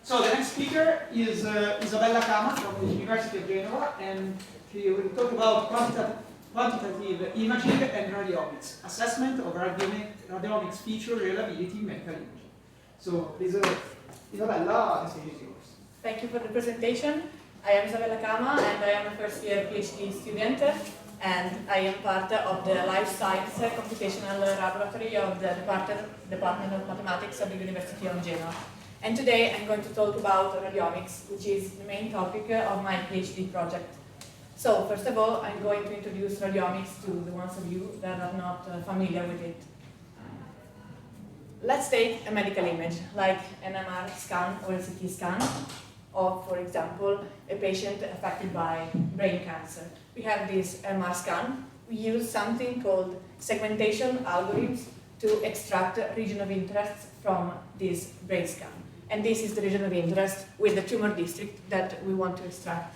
So the next speaker is Isabella Cama from the University of Genoa, and he will talk about quantitative imaging and radiomics, assessment of radiomics feature reliability in medical imaging. So please, Isabella, the stage is yours. Thank you for the presentation. I am Isabella Cama and I am a first year PhD student, and I am part of the Life Science Computational Laboratory of the Department of Mathematics of the University of Genoa. And today I'm going to talk about radiomics, which is the main topic of my PhD project. So first of all, I'm going to introduce radiomics to the ones of you that are not familiar with it. Let's take a medical image, like an MR scan or a CT scan of, for example, a patient affected by brain cancer. We have this MR scan. We use something called segmentation algorithms to extract a region of interest from this brain scan. And this is the region of interest with the tumor district that we want to extract.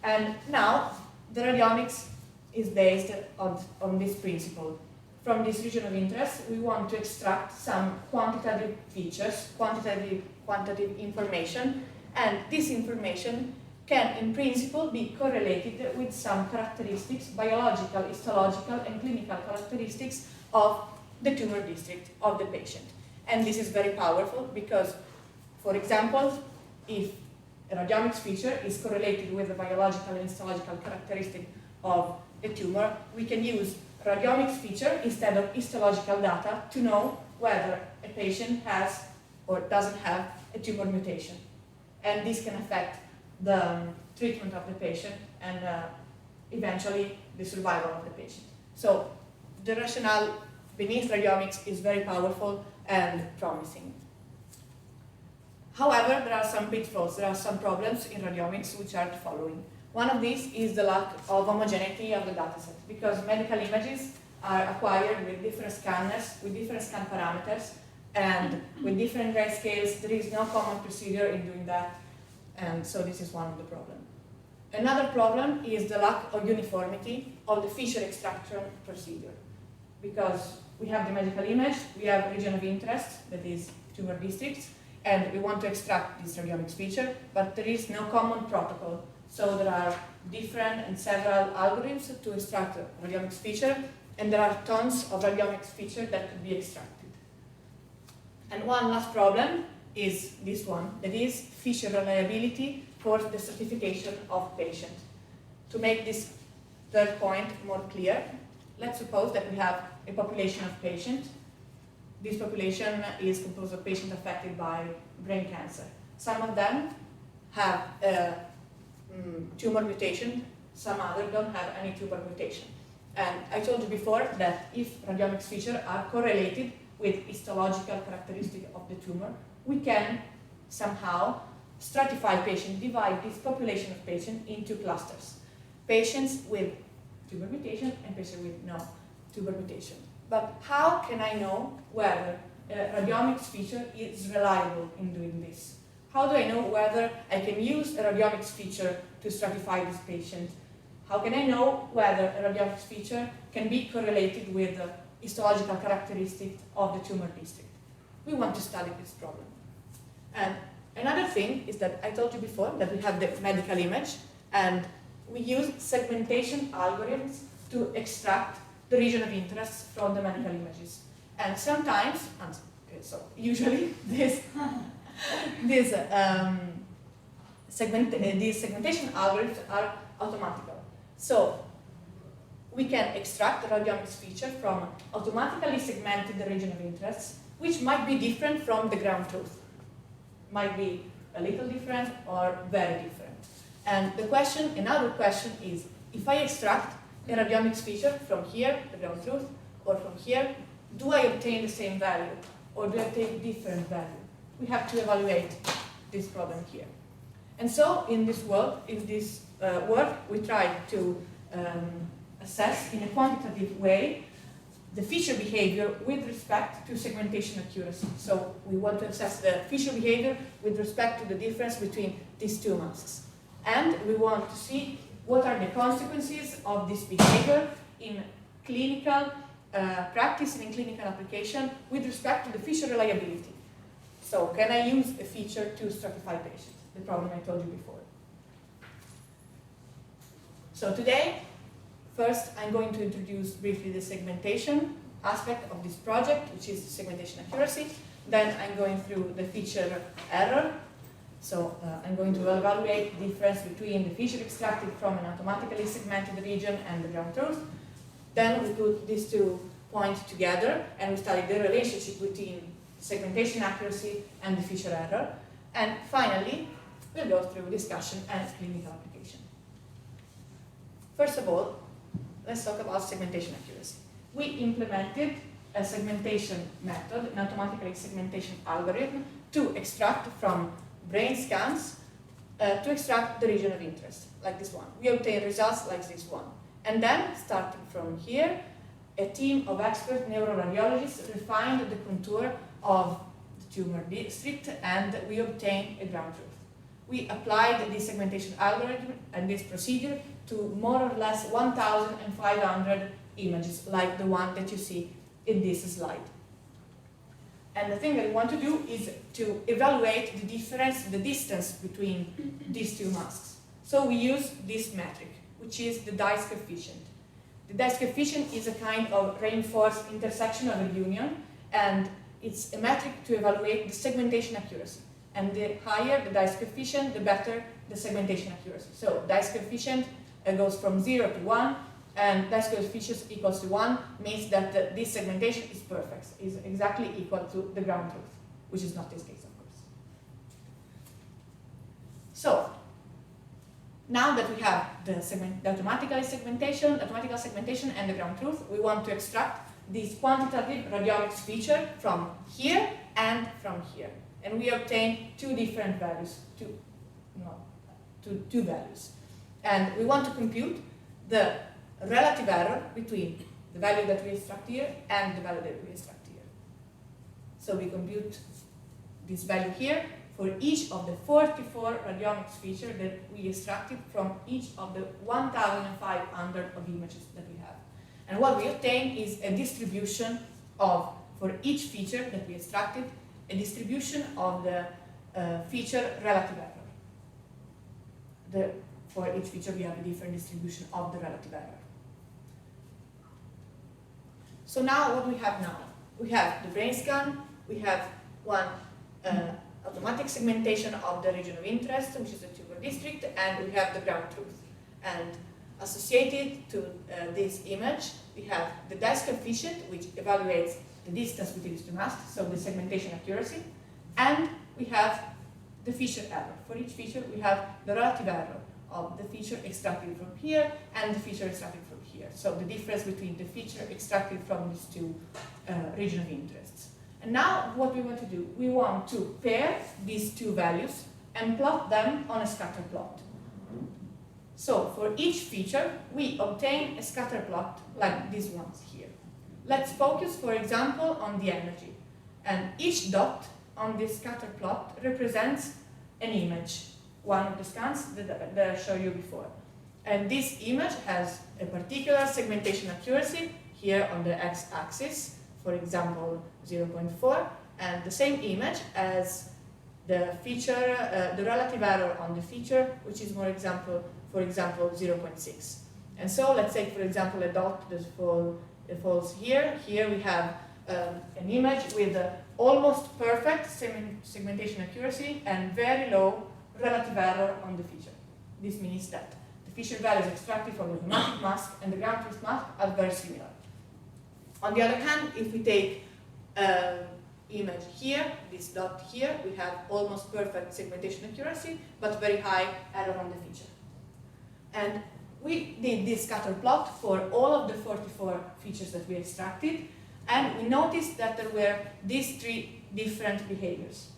And now, the radiomics is based on this principle. From this region of interest, we want to extract some quantitative features, quantitative information, and this information can, in principle, be correlated with some characteristics, biological, histological, and clinical characteristics of the tumor district of the patient. And this is very powerful because, for example, if a radiomics feature is correlated with the biological and histological characteristic of a tumor, we can use radiomics feature instead of histological data to know whether a patient has or doesn't have a tumor mutation. And this can affect the treatment of the patient and eventually the survival of the patient. So the rationale beneath radiomics is very powerful and promising. However, there are some pitfalls, there are some problems in radiomics which are the following. One of these is the lack of homogeneity of the dataset, because medical images are acquired with different scanners, with different scan parameters, and with different grayscales. There is no common procedure in doing that, and so this is one of the problems. Another problem is the lack of uniformity of the feature extraction procedure, because we have the medical image, we have region of interest, that is tumor districts, and we want to extract this radiomics feature, but there is no common protocol. So there are different and several algorithms to extract a radiomics feature, and there are tons of radiomics features that could be extracted. And one last problem is this one, that is feature reliability for the stratification of patients. To make this third point more clear, let's suppose that we have a population of patients. This population is composed of patients affected by brain cancer. Some of them have a tumor mutation, some others don't have any tumor mutation. And I told you before that if radiomics features are correlated with histological characteristics of the tumor, we can somehow stratify patients, divide this population of patients into clusters. Patients with tumor mutation and patients with no tumor mutation. But how can I know whether a radiomics feature is reliable in doing this? How do I know whether I can use a radiomics feature to stratify this patient? How can I know whether a radiomics feature can be correlated with the histological characteristics of the tumor district? We want to study this problem. And another thing is that I told you before that we have the medical image, and we use segmentation algorithms to extract the region of interest from the medical images. And sometimes, so usually, these segmentation algorithms are automatical. So we can extract the radiomics feature from automatically segmented the region of interest, which might be different from the ground truth. Might be a little different or very different. And another question is, if I extract a radiomics feature from here, the ground truth, or from here, do I obtain the same value, or do I obtain different value? We have to evaluate this problem here. And so in this work, we try to assess in a quantitative way the feature behavior with respect to segmentation accuracy. So we want to assess the feature behavior with respect to the difference between these two masks. And we want to see what are the consequences of this behavior in clinical practice and in clinical application with respect to the feature reliability. So can I use a feature to stratify patients? The problem I told you before. So today, first I'm going to introduce briefly the segmentation aspect of this project, which is segmentation accuracy. Then I'm going through the feature error. So I'm going to evaluate the difference between the feature extracted from an automatically segmented region and the ground truth. Then we put these 2 points together and we study the relationship between segmentation accuracy and the feature error. And finally, we'll go through discussion and clinical application. First of all, let's talk about segmentation accuracy. We implemented a segmentation method, an automatically segmentation algorithm, to extract from brain scans, to extract the region of interest, like this one. We obtain results like this one. And then, starting from here, a team of expert neuroradiologists refined the contour of the tumor district, and we obtained a ground truth. We applied this segmentation algorithm and this procedure to more or less 1,500 images, like the one that you see in this slide. And the thing that we want to do is to evaluate the difference, the distance between these 2 masks. So we use this metric, which is the Dice coefficient. The Dice coefficient is a kind of reinforced intersection of a union, and it's a metric to evaluate the segmentation accuracy. And the higher the Dice coefficient, the better the segmentation accuracy. So Dice coefficient goes from 0 to 1, and Dice coefficient equals to 1 means that this segmentation is perfect, is exactly equal to the ground truth, which is not this case, of course. So, now that we have the automatical segmentation and the ground truth, we want to extract this quantitative radiomics feature from here and from here. And we obtain 2 different values, two values. And we want to compute the relative error between the value that we extract here and the value that we extract here. So we compute this value here for each of the 44 radiomics features that we extracted from each of the 1,500 of images that we have. And what we obtain is a distribution of, for each feature that we extracted, a distribution of the feature relative error. For each feature we have a different distribution of the relative error. So now what we have now? We have the brain scan, we have one automatic segmentation of the region of interest, which is the tumor district, and we have the ground truth. And associated to this image, we have the Dice coefficient, which evaluates the distance between these 2 masks, so the segmentation accuracy, and we have the feature error. For each feature, we have the relative error of the feature extracted from here and the feature extracted from here. So the difference between the feature extracted from these 2 region of interests. And now what we want to do, we want to pair these 2 values and plot them on a scatter plot. So for each feature, we obtain a scatter plot like these ones here. Let's focus, for example, on the energy. And each dot on this scatter plot represents an image, one of the scans that I showed you before. And this image has a particular segmentation accuracy here on the x-axis, for example 0.4, and the same image as the feature, the relative error on the feature, which is for example 0.6. And so let's say, for example, a dot that falls here. Here we have an image with almost perfect segmentation accuracy and very low relative error on the feature. This means that the feature values extracted from the automatic mask and the ground truth mask are very similar. On the other hand, if we take image here, this dot here, we have almost perfect segmentation accuracy, but very high error on the feature. And we did this scatter plot for all of the 44 features that we extracted, and we noticed that there were these 3 different behaviors.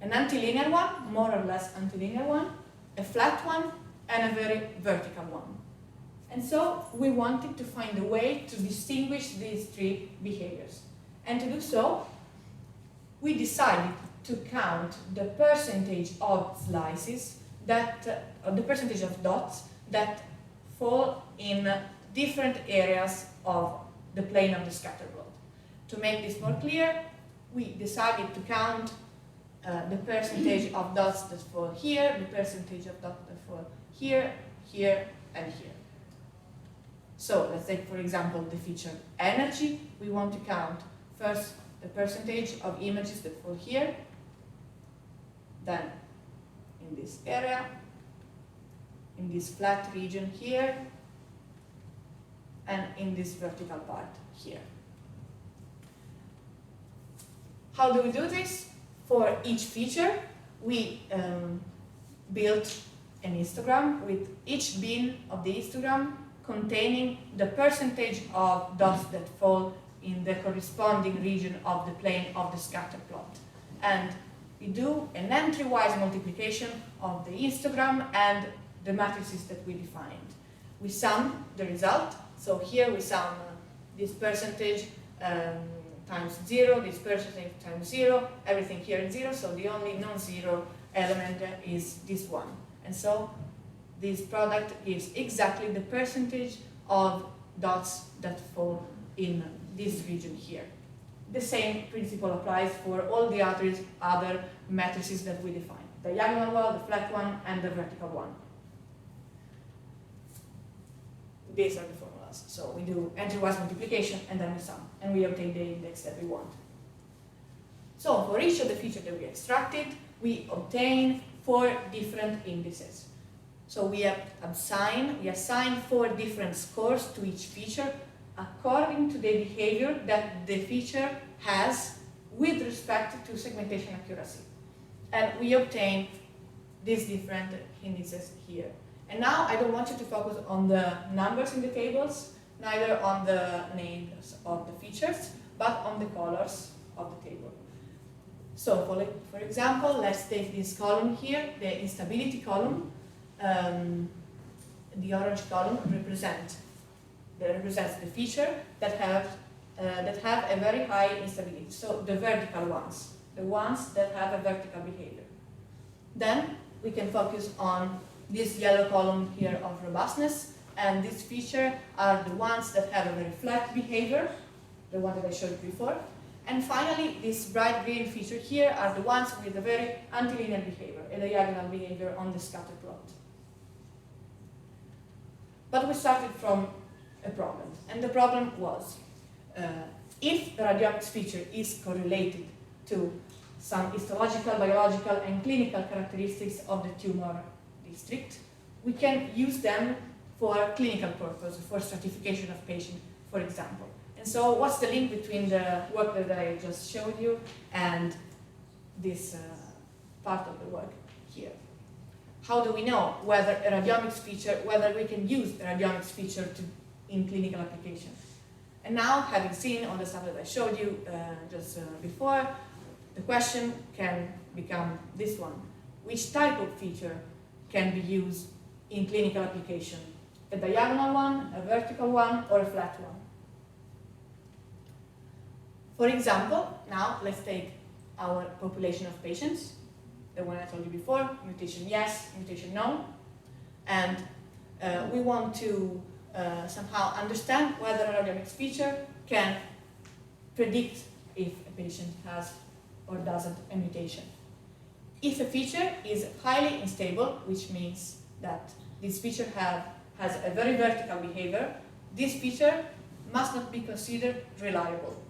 An antilinear one, more or less antilinear one, a flat one, and a very vertical one. And so we wanted to find a way to distinguish these 3 behaviors. And to do so, we decided to count the percentage of slices that, the percentage of dots that fall in different areas of the plane of the scatter plot. To make this more clear, we decided to count the percentage of dots that fall here, the percentage of dots that fall here, here, and here. So let's take, for example, the feature energy. We want to count first the percentage of images that fall here, then in this area, in this flat region here, and in this vertical part here. How do we do this? For each feature, we built an histogram with each bin of the histogram containing the percentage of dots that fall in the corresponding region of the plane of the scatter plot. And we do an entry-wise multiplication of the histogram and the matrices that we defined. We sum the result. So here we sum this percentage times 0, this percentage times 0, everything here is 0, so the only non-zero element is this one. And so this product gives exactly the percentage of dots that fall in this region here. The same principle applies for all the other matrices that we define, the diagonal one, the flat one, and the vertical one. These are the formulas. So we do entry-wise multiplication, and then we sum, and we obtain the index that we want. So for each of the features that we extracted, we obtain 4 different indices. So we assign 4 different scores to each feature according to the behavior that the feature has with respect to segmentation accuracy. And we obtain these different indices here. And now I don't want you to focus on the numbers in the tables, neither on the names of the features, but on the colors of the table. So for example, let's take this column here, the instability column. The orange column represents the feature that have a very high instability, so the vertical ones, the ones that have a vertical behavior. Then we can focus on this yellow column here of robustness, and this feature are the ones that have a very flat behavior, the one that I showed you before. And finally, this bright green feature here are the ones with a very antilinear behavior, a diagonal behavior on the scatter plot. But we started from a problem, and the problem was if the radiomics feature is correlated to some histological, biological, and clinical characteristics of the tumor district, we can use them for clinical purpose, for stratification of patients, for example. And so what's the link between the work that I just showed you and this part of the work here? How do we know whether a radiomics feature, whether we can use a radiomics feature in clinical application? And now, having seen all the stuff that I showed you just before, the question can become this one. Which type of feature can be used in clinical application? A diagonal one, a vertical one, or a flat one? For example, now let's take our population of patients, the one I told you before, mutation yes, mutation no, and we want to somehow understand whether a radiomics feature can predict if a patient has or doesn't a mutation. If a feature is highly unstable, which means that this feature has a very vertical behavior, this feature must not be considered reliable.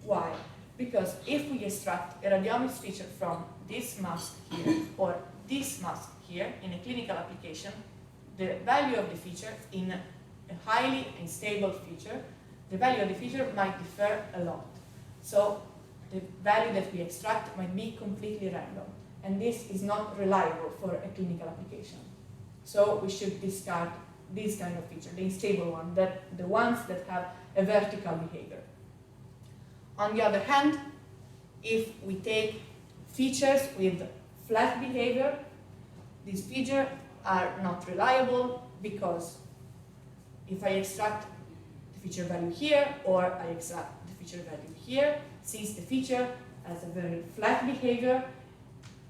Why? Because if we extract a radiomics feature from this mask here or this mask here in a clinical application, the value of the feature in a highly unstable feature, the value of the feature might differ a lot. So the value that we extract might be completely random, and this is not reliable for a clinical application. So we should discard this kind of feature, the unstable one, the ones that have a vertical behavior. On the other hand, if we take features with flat behavior, these features are not reliable because if I extract the feature value here or I extract the feature value here, since the feature has a very flat behavior,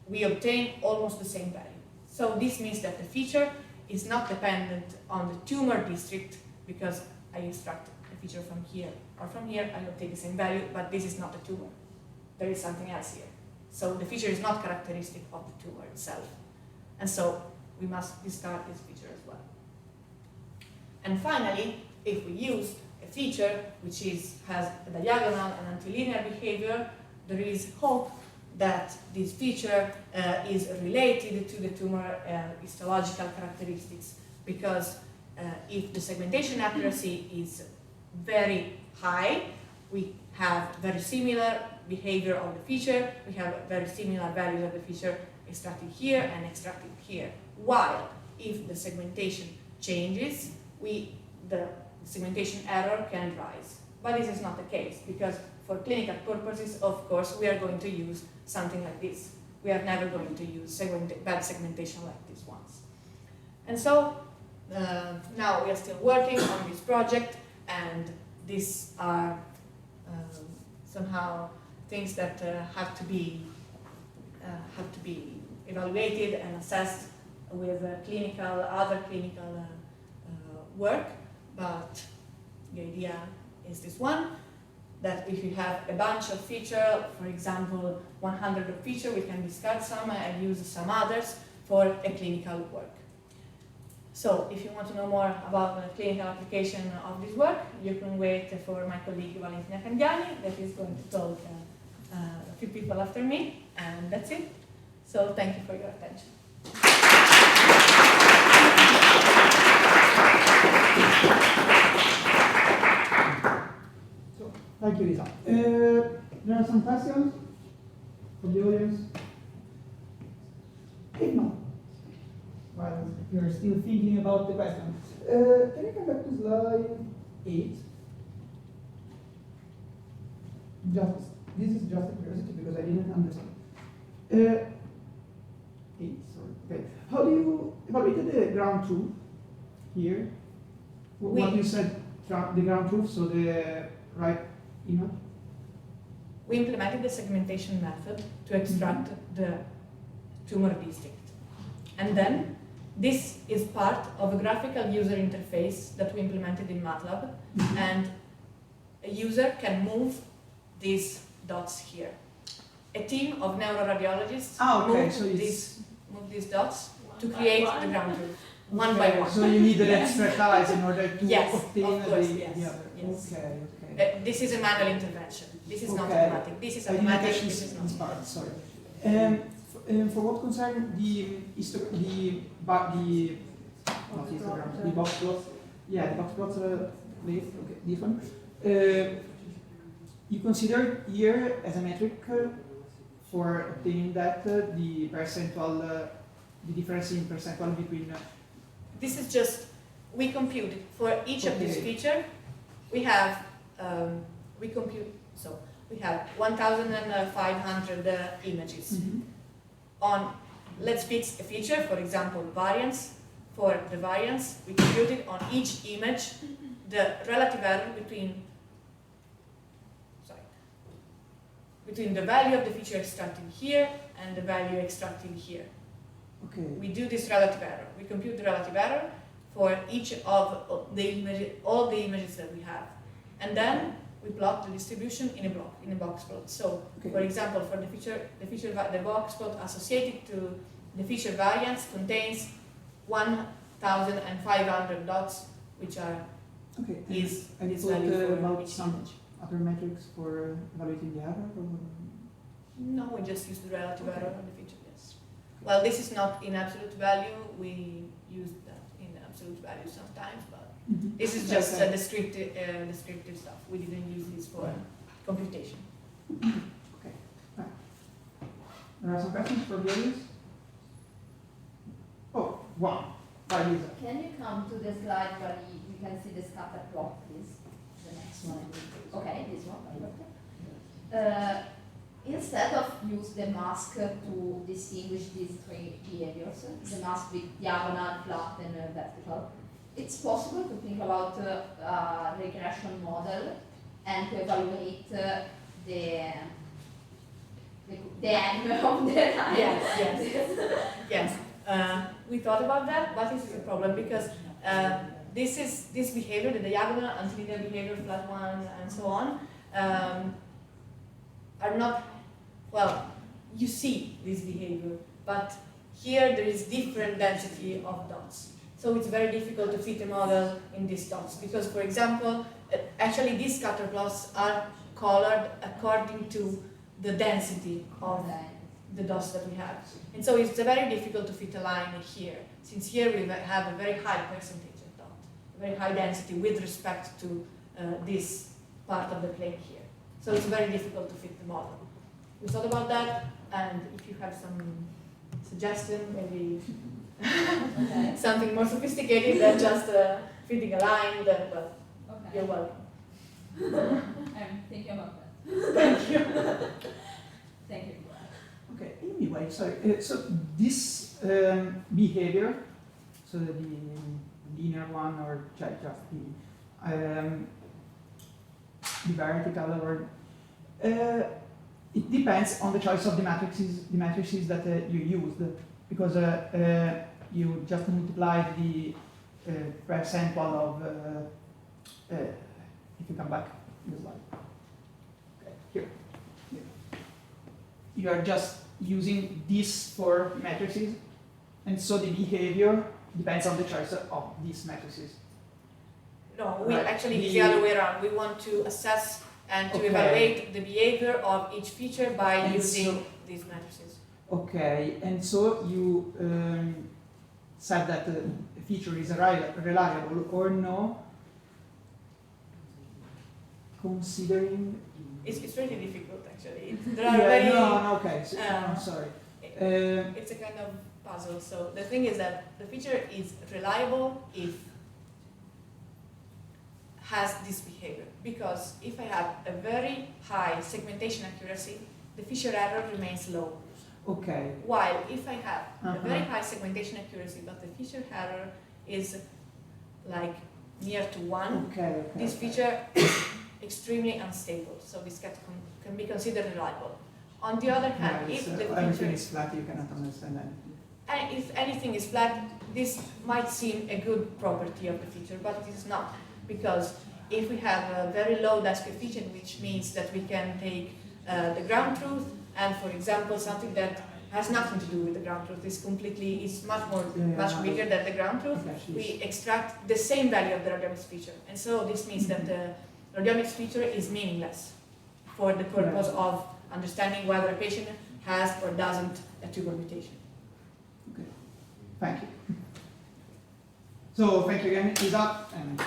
we obtain almost the same value. So this means that the feature is not dependent on the tumor district because I extract a feature from here or from here, I obtain the same value, but this is not a tumor. There is something else here. So the feature is not characteristic of the tumor itself. And so we must discard this feature as well. And finally, if we use a feature which has a diagonal and antilinear behavior, there is hope that this feature is related to the tumor histological characteristics, because if the segmentation accuracy is very high, we have very similar behavior of the feature, we have very similar values of the feature extracted here and extracted here. While if the segmentation changes, the segmentation error can rise. But this is not the case, because for clinical purposes, of course, we are going to use something like this. We are never going to use bad segmentation like these ones. And so now we are still working on this project, and these are somehow things that have to be evaluated and assessed with other clinical work. But the idea is this one, that if you have a bunch of features, for example, 100 of features, we can discard some and use some others for a clinical work. So if you want to know more about the clinical application of this work, you can wait for my colleague Valentina Candiani, that is going to talk a few people after me, and that's it. So thank you for your attention. So, thank you, Lisa. There are some questions from the audience. If not, while you're still thinking about the question, can you come back to slide 8? This is just a curiosity because I didn't understand. 8, sorry. Okay. How do you evaluate the ground truth here? What you said, the ground truth, so the right image? We implemented the segmentation method to extract the tumor district. And then this is part of a graphical user interface that we implemented in MATLAB, and a user can move these dots here. A team of neuroradiologists move these dots to create the ground truth, one by one. So you need an extra size in order to obtain of course, the yes. Okay. This is a manual intervention. This is not automatic. This is automatic. This is not smart. Sorry. For what concerns the box plots, the box plots, this one. You consider here as a metric for obtaining that the percentual, the difference in percentual between. This is just, we compute for each of these features. We have we have 1,500 images. Let's fix a feature, for example, variance. For the variance, we computed on each image the relative error between the value of the feature extracted here and the value extracted here. Okay. We do this relative error. We compute the relative error for each of the images, all the images that we have, and then we plot the distribution in a box plot. So, for example, for the box plot associated to the feature variance contains 1,500 dots, which are is this value for each image. Other metrics for evaluating the error? Or? No, we just use the relative error of the feature. Yes. Well, this is not in absolute value. We use that in absolute value sometimes, but this is just descriptive stuff. We didn't use this for computation. Okay. Right. There are some questions for the audience. Oh, wow. Lisa. Can you come to the slide where we can see the scatter plot, please? The next one. Okay, this one. Instead of use the mask to distinguish these three behaviors, the mask with diagonal, flat, and vertical, it's possible to think about a regression model and to evaluate the end of the line. Yes. We thought about that, but this is a problem because this behavior, the diagonal, antilinear behavior, flat one, and so on, are not, well, you see this behavior, but here there is different density of dots. So it's very difficult to fit a model in these dots because, for example, actually these scatter plots are colored according to the density of the dots that we have. And so it's very difficult to fit a line here, since here we have a very high percentage of dot, a very high density with respect to this part of the plane here. So it's very difficult to fit the model. We thought about that, and if you have some suggestion, maybe something more sophisticated than just fitting a line, then well, you're welcome. I'm thinking about that. Thank you. Thank you. Okay, anyway, so this behavior, so the linear one or just the vertical, or it depends on the choice of the matrices that you used, because you just multiply the percentile of if you come back in the slide. Okay, here. You are just using these four matrices, and so the behavior depends on the choice of these matrices. No, we Right. actually it's the other way around. We want to assess and to evaluate the behavior of each feature by And using these matrices. Okay, and so you said that the feature is reliable or no, considering. It's really difficult actually. There are very, no, okay, so, I'm sorry. it's a kind of puzzle. So the thing is that the feature is reliable if has this behavior, because if I have a very high segmentation accuracy, the feature error remains low. Okay. While if I have a very high segmentation accuracy, but the feature error is like near to 1, this feature is extremely unstable. So this can be considered reliable. On the other hand, if the everything feature is flat, you cannot understand anything. and if anything is flat, this might seem a good property of the feature, but it is not. Because if we have a very low description, which means that we can take the ground truth, and for example, something that has nothing to do with the ground truth is much bigger than the ground truth, we extract the same value of the radiomics feature. And so this means that the radiomics feature is meaningless for the purpose of understanding whether a patient has or doesn't a tumor mutation. Okay, thank you. So thank you again, Isa, and